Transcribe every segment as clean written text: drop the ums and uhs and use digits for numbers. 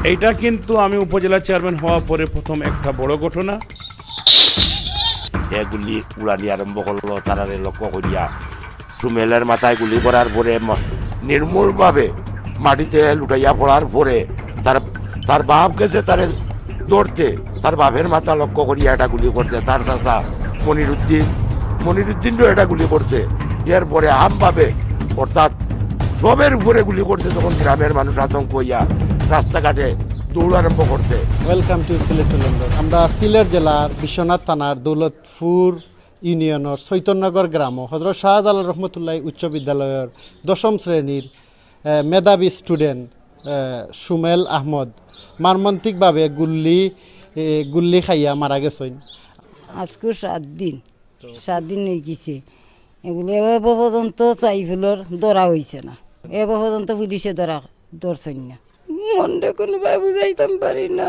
এইটা কিন্তু আমি উপজেলা চেয়ারম্যান হওয়ার পরে প্রথম একটা বড় ঘটনা। গুলি উড়ানি আরম্ভ করলো, তারারে লক্ষ্য করিয়া সুমেলের মাথায় গুলি করার পরে নির্মূলভাবে মাটিতে লুটাইয়া পড়ার পরে তার বাপ গেছে তারে ধরতে, তার বাপের মাথা লক্ষ্য করিয়া এটা গুলি করছে। তার চাচা মনিরুদ্দিনও এটা গুলি করছে। এরপরে আমভাবে অর্থাৎ সবের উপরে গুলি করছে। তখন গ্রামের মানুষ আতঙ্ক হইয়া রাস্তাঘাটে দৌড় আরম্ভ করছে। ওয়েলকাম টু সিলেট তননগর। আমরা সিলেট জেলার বিশ্বনাথ থানার দৌলতপুর ইউনিয়নের তননগর গ্রাম হজরত শাহজালাল রহমতুল্লাহ উচ্চ বিদ্যালয়ের 10ম শ্রেণীর মেধাবী স্টুডেন্ট সুমেল আহমদ মর্মান্তিকভাবে গুল্লি খাইয়া মারা গেছেন। আজকে 7 দিন হয়ে গেছে। এগুলো এবার পর্যন্ত সাইফুলের ধরা হয়েছে না, এবার পর্যন্ত পুলিশে ধরছেন না। মনটা কোনো ভাই বুঝাইতাম পারি না।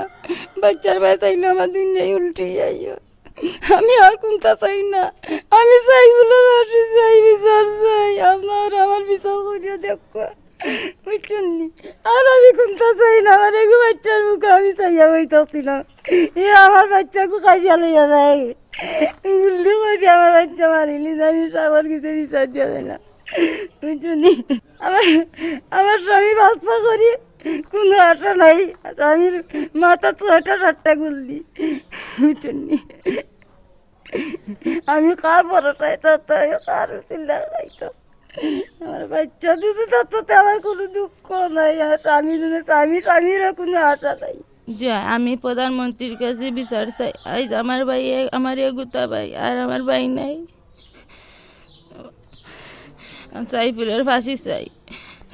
বাচ্চার ভাই চাইলে আমার দুনিয়ায় উল্টে যাইও। আমি আর কোনটা চাই না, আমি সাইফুলের বাসি চাই, বিচার চাই। আমার বিচার করিয়া দেখো, বুঝছেন নি? আর আমি কোনটা চাই না, আমার এগো বাচ্চার মুখে আমি চাইয়া বইতাছিলাম। আমার বাচ্চাকে খাইয়া লইয়া যায়, উল্লু করে আমার বাচ্চা মারিলি, আমি আমার কিছু বিচার দিয়া যায় না, বুঝছেন নি? আমার স্বামী বাচ্চা করি কোনো আশা নাই। স্বামীর মাথা 6টা-7টা গুল্লি, বুঝছেন নি? আমি কার ভরসায় থাকতে, কার চিল্লা খাইতো। আমার বাচ্চা দুটো থাকতে আমার কোনো দুঃখ নাই। আর স্বামীরও কোনো আশা নাই। যে আমি প্রধানমন্ত্রীর কাছে বিচার চাই। আজ আমার এগুতা ভাই আর আমার ভাই নাই। সাইফুলের ফাঁসি চাই।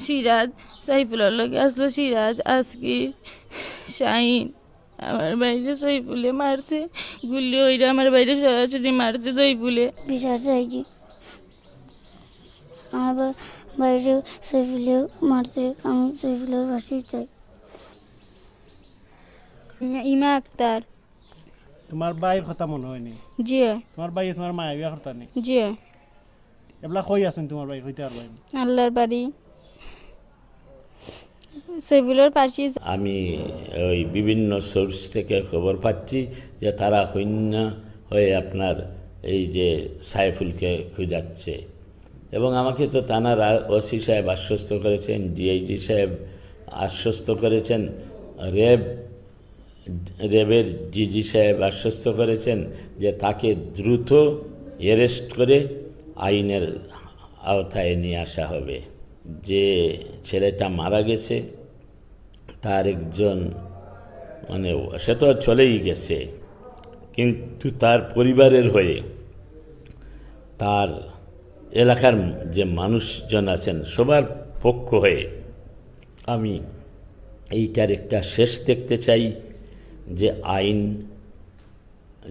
সিরাজ সাইফুলের লোকে আসলো, সিরাজ আজকি শাহিন আমার বাইরে সাইফুলে মারছে গুলি, ওইটা আমার বাইরে সরাসরি মারছে সাইফুলে। বিচার চাই কি আমার বাইরে সাইফুলে মারছে, আমি সাইফুলের ফাঁসি চাই। ইমা আক্তার। তোমার ভাইয়ের কথা মনে হয়নি? জি। তোমার ভাই তোমার মায়া বিয়া করতা নেই? জি। এবলা কই আছেন তোমার ভাই? কইতে পারবেন? আল্লাহর বাড়ি সাইফুলের পাশে। আমি ওই বিভিন্ন সোর্স থেকে খবর পাচ্ছি যে তারা হইন্য হয়ে আপনার এই যে সাইফুলকে খুঁজাচ্ছে, এবং আমাকে তো থানার ওসি সাহেব আশ্বস্ত করেছেন, ডিআইজি সাহেব আশ্বস্ত করেছেন, র্যাবের ডিজি সাহেব আশ্বস্ত করেছেন যে তাকে দ্রুত অ্যারেস্ট করে আইনের আওতায় নিয়ে আসা হবে। যে ছেলেটা মারা গেছে তার একজন মানে সে তো চলেই গেছে, কিন্তু তার পরিবারের হয়ে তার এলাকার যে মানুষজন আছেন সবার পক্ষ হয়ে আমি এইটার একটা শেষ দেখতে চাই, যে আইন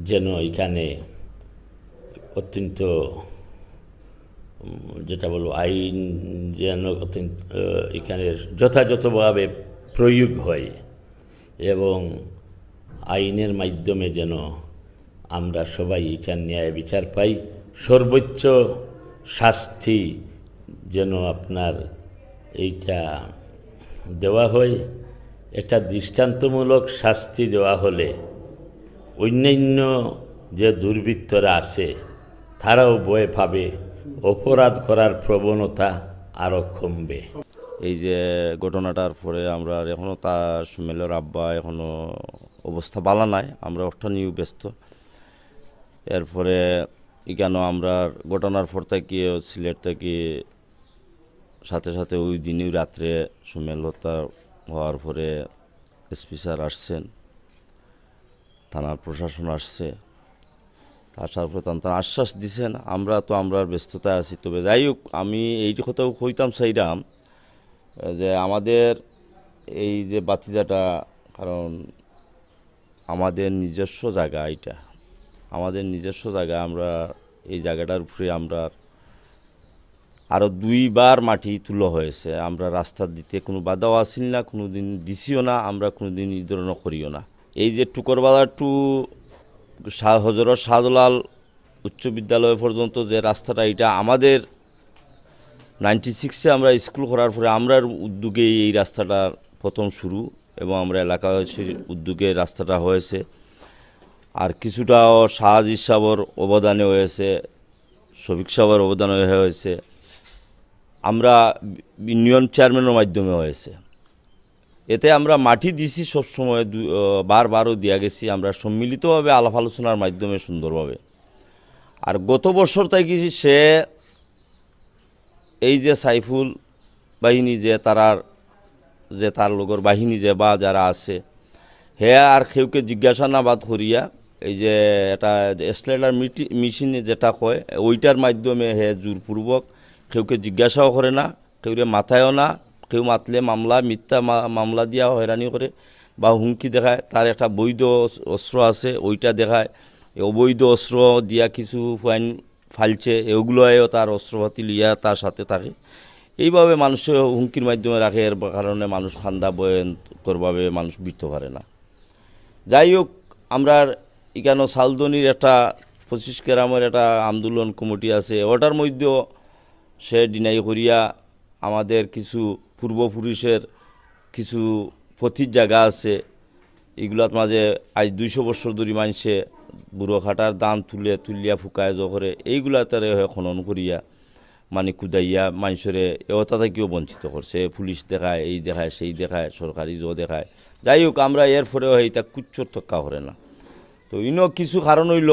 যেন এখানে অত্যন্ত যেটা বলবো আইন যেন এখানে যথাযথভাবে প্রয়োগ হয়, এবং আইনের মাধ্যমে যেন আমরা সবাই এটার ন্যায় বিচার পাই। সর্বোচ্চ শাস্তি যেন আপনার এইটা দেওয়া হয়। একটা দৃষ্টান্তমূলক শাস্তি দেওয়া হলে অন্যান্য যে দুর্বৃত্তরা আছে তারাও ভয় পাবে, অপরাধ করার প্রবণতা আরও কমবে। এই যে ঘটনাটার পরে আমরা এখনও তার সুমেলের আব্বা এখনও অবস্থা ভালো নাই, আমরা ওটা নিয়েও ব্যস্ত। এরপরে এখানেও আমরা ঘটনার পর থেকে সিলেট থেকে সাথে সাথে ওই দিনই রাত্রে সুমেল হত্যা হওয়ার পরে এসপি স্যার আসছেন, থানার প্রশাসন আসছে, আসার পরে তারা আশ্বাস দিছেন। আমরা তো আমরা ব্যস্ততায় আছি। তবে যাই হোক, আমি এই কথাও কইতাম চাইলাম যে আমাদের এই যে বাতিজাটা, কারণ আমাদের নিজস্ব জায়গা, এটা আমাদের নিজস্ব জায়গা, আমরা এই জায়গাটার উপরে আমরা আরও 2বার মাটি তুলো হয়েছে। আমরা রাস্তা দিতে কোনো বাধাও আসিল না, কোনো দিন দিছিও না, আমরা কোনো দিন এই ধরনের করিও না। এই যে টুকরবাজার টু হজরত শাহজালাল উচ্চ বিদ্যালয় পর্যন্ত যে রাস্তাটা, এটা আমাদের 96-এ আমরা স্কুল করার পরে আমরার উদ্যোগে এই রাস্তাটার প্রথম শুরু। এবং আমরা এলাকাবাসীর উদ্যোগে রাস্তাটা হয়েছে। আর কিছুটা সাহাজির সাহর অবদানে হয়েছে, শফিক সাহর অবদানে হয়েছে, আমরা ইউনিয়ন চেয়ারম্যানের মাধ্যমে হয়েছে। এতে আমরা মাটি দিছি সবসময়, বারবারও দিয়া গেছি আমরা সম্মিলিতভাবে আলাপ আলোচনার মাধ্যমে সুন্দরভাবে। আর গত বছর থেকে সে এই যে সাইফুল বাহিনী যে তার লগর বাহিনী যে বা যারা আছে হে আর কেউকে জিজ্ঞাসাবাদ করিয়া এই যে এটা স্লেটার মেশিনে যেটা কয় ওইটার মাধ্যমে হে জোরপূর্বক কেউকে জিজ্ঞাসাও করে না, কেউরে মাথায়ও না, কেউ মাতলে মামলা মিথ্যা মামলা দিয়া হয়রানি করে বা হুমকি দেখায়। তার একটা বৈধ অস্ত্র আছে ওইটা দেখায়, অবৈধ অস্ত্র দিয়া কিছু ফাইন ফালছে, এগুলোও তার অস্ত্রপাতি লিয়া তার সাথে থাকে। এইভাবে মানুষের হুমকির মাধ্যমে রাখে, এর কারণে মানুষ খান্দা ভয়ঙ্করভাবে মানুষ বৃত্ত পারে না। যাই হোক, আমরা এখানে সালদনির একটা 25 গ্রামের একটা আন্দোলন কমিটি আছে, ওটার মধ্যেও সে ডিনাই করিয়া আমাদের কিছু পূর্বপুরুষের কিছু পথির জায়গা আছে, এগুলার মাঝে আজ 200 বছর ধরে মানুষে বুড়ো খাটার দান তুলিয়া ফুকায় করে এইগুলা তারে খনন করিয়া মানে কুদাইয়া মানুষের এওতা থেকেও বঞ্চিত করছে। পুলিশ দেখায়, এই দেখায়, সেই দেখায়, সরকারি জো দেখায়। যাই হোক, আমরা এর ফলেও এইটা কুচ্চর তক্কা করে না। তো ইনো কিছু কারণ হইল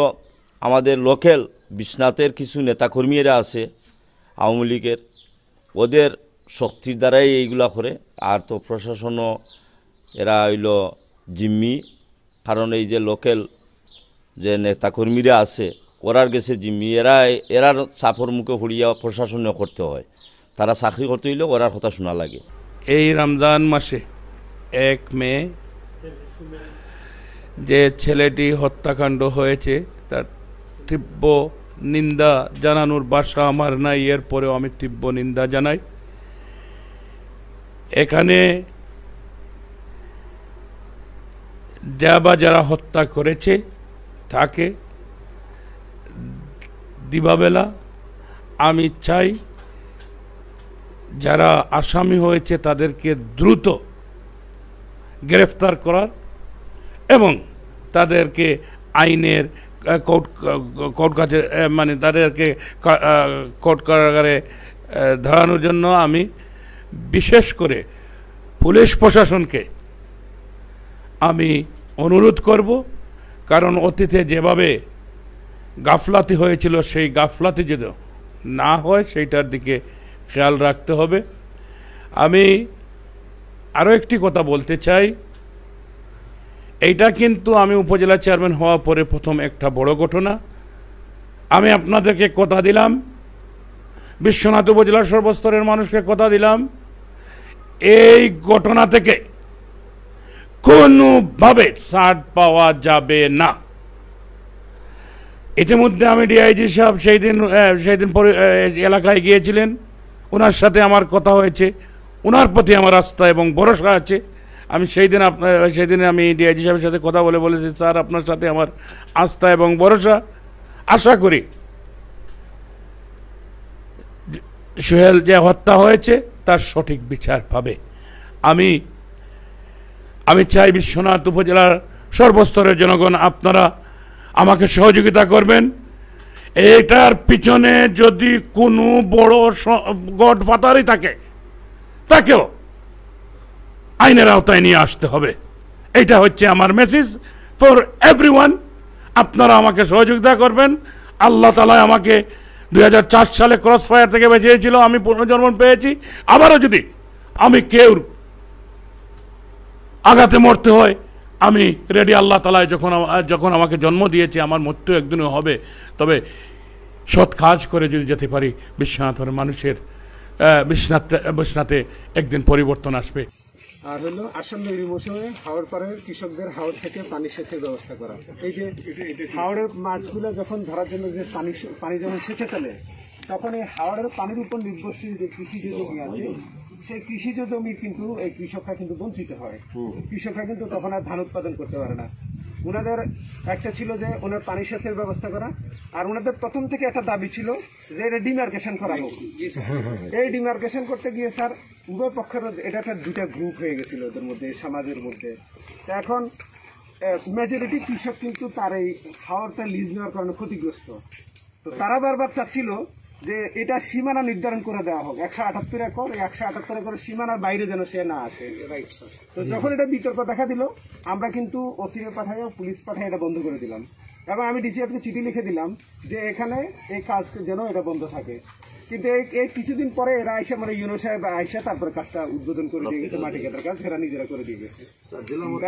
আমাদের লোকাল বিশ্বনাথের কিছু নেতাকর্মীরা আছে আওয়ামী লীগের, ওদের শক্তির দ্বারাই এইগুলা করে। আর তো প্রশাসনও এরা হইল জিম্মি, কারণ এই যে লোকাল যে নেতাকর্মীরা আছে ওরার গেছে জিম্মি, এরার চাপর মুখে হরিয়া প্রশাসনও করতে হয়। তারা চাকরি করতে হইলে ওরার কথা শোনা লাগে। এই রমজান মাসে 1 মে যে ছেলেটি হত্যাকাণ্ড হয়েছে তার তীব্র নিন্দা জানানোর ভাষা আমার নাই, এরপরেও আমি তীব্র নিন্দা জানাই। এখানে যারা হত্যা করেছে তাকে দিবাবেলা আমি চাই যারা আসামি হয়েছে তাদেরকে দ্রুত গ্রেফতার করার এবং তাদেরকে আইনের কোর্ট কাছে মানে তাদেরকে কোর্ট কারাগারে ধরানোর জন্য আমি বিশেষ করে পুলিশ প্রশাসনকে আমি অনুরোধ করব। কারণ অতীতে যেভাবে গাফলাতি হয়েছিল সেই গাফলাতি যদি না হয় সেইটার দিকে খেয়াল রাখতে হবে। আমি আরও একটি কথা বলতে চাই, এইটা কিন্তু আমি উপজেলা চেয়ারম্যান হওয়ার পরে প্রথম একটা বড় ঘটনা। আমি আপনাদেরকে কথা দিলাম, বিশ্বনাথ উপজেলার সর্বস্তরের মানুষকে কথা দিলাম, এই ঘটনা থেকে কোনোভাবে ছাড় পাওয়া যাবে না। ইতিমধ্যে আমি ডিআইজি সাহেব সেই দিন এলাকায় গিয়েছিলেন, ওনার সাথে আমার কথা হয়েছে, ওনার প্রতি আমার আস্থা এবং ভরসা আছে। আমি সেই দিন আমি ডিআইজি সাহেবের সাথে কথা বলেছি, স্যার আপনার সাথে আমার আস্থা এবং ভরসা, আশা করি সোহেল যে হত্যা হয়েছে তার সঠিক বিচার পাবে। আমি চাই বিশ্বনাথ উপজেলার সর্বস্তরের জনগণ আপনারা আমাকে সহযোগিতা করবেন। এটার পিছনে যদি কোনো বড় গডফাদারই থাকে তাকেও আইনের আওতায় নিয়ে আসতে হবে। এটা হচ্ছে আমার মেসেজ ফর এভরিওয়ান। আপনারা আমাকে সহযোগিতা করবেন। আল্লাহ তাআলা আমাকে 2004 সালে ক্রস ফায়ার থেকে বেঁচিয়েছিল, আমি পুনর্জন্ম পেয়েছি। আবারও যদি আমি কেউ আঘাতে মরতে হয় আমি রেডি। আল্লাহ তাআলা যখন আমাকে জন্ম দিয়েছে আমার মৃত্যু একদিনও হবে, তবে সৎ কাজ করে যদি যেতে পারি বিশ্বনাথের মানুষের বিশ্বনাথে একদিন পরিবর্তন আসবে। আর হলো আসন্ন এই মৌসুমে হাওড় পাড়ের কৃষকদের হাওড় থেকে পানি সেচের ব্যবস্থা করা। এই যে হাওড়ের মাছগুলো যখন ধরার জন্য যে পানি যখন সেচে চলে তখন এই হাওড়ের পানির উপর নির্ভরশীল যে কৃষিজ জমি আছে সেই কৃষিজ জমি কিন্তু এই কৃষকরা কিন্তু বঞ্চিত হয়। কৃষকরা কিন্তু তখন আর ধান উৎপাদন করতে পারে না। ওনাদের একটা ছিল যে ওনার পানি সেচের ব্যবস্থা করা, আর ওনাদের প্রথম থেকে একটা দাবি ছিল যে এটা ডিমার্কেশন করা হোক। এই ডিমার্কেশন করতে গিয়ে স্যার উভয় পক্ষের এটা একটা দুটা গ্রুপ হয়ে গেছিল ওদের মধ্যে, সমাজের মধ্যে। তো এখন মেজরিটি কৃষক কিন্তু তার এই হাওরটা লিজ নেওয়ার কারণে ক্ষতিগ্রস্ত। তো তারা বারবার চাচ্ছিল যে এটা সীমানা নির্ধারণ করে দেওয়া হোক, 178 একর, 178 একরের সীমানার বাইরে যেন সে না আসে। তো যখন এটা বিতর্ক দেখা দিল, আমরা কিন্তু ওসিকে পাঠাই, পুলিশ পাঠাই এটা বন্ধ করে দিলাম, এবং আমি ডিসিএফকে চিঠি লিখে দিলাম যে এখানে এই কাজ যেন এটা বন্ধ থাকে। কিন্তু এই কিছুদিন পরে এরা আইসা, মানে ইউনো সাহেব আইসা তারপরে কাজটা উদ্বোধন করে দিয়ে গেছে, মাটি কাটার কাজ এরা নিজেরা করে দিয়ে গেছে।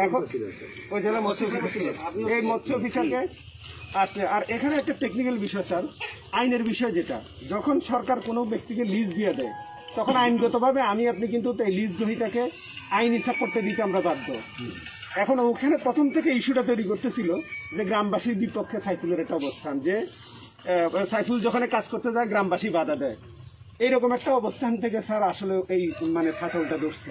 এখন ওই জেলা মৎস্য অফিসার, এই মৎস্য অফিসারকে আসলে, আর এখানে একটা টেকনিক্যাল বিষয় স্যার, আইনের বিষয় যেটা, যখন সরকার কোনো ব্যক্তিকে লিজ দিয়ে দেয় তখন আইনগতভাবে আমি আপনি কিন্তু এই লিজ গ্রহীতাকে আইন হিসাব করতে দিতে আমরা বাধ্য। এখন ওখানে প্রথম থেকে ইস্যুটা তৈরি করতেছিল যে গ্রামবাসীর বিপক্ষে সাইফুলের একটা অবস্থান, যে সাইফুল যখন কাজ করতে যায় গ্রামবাসী বাধা দেয়, এইরকম একটা অবস্থান থেকে স্যার আসলে এই মানে ফাটলটা ধরছে।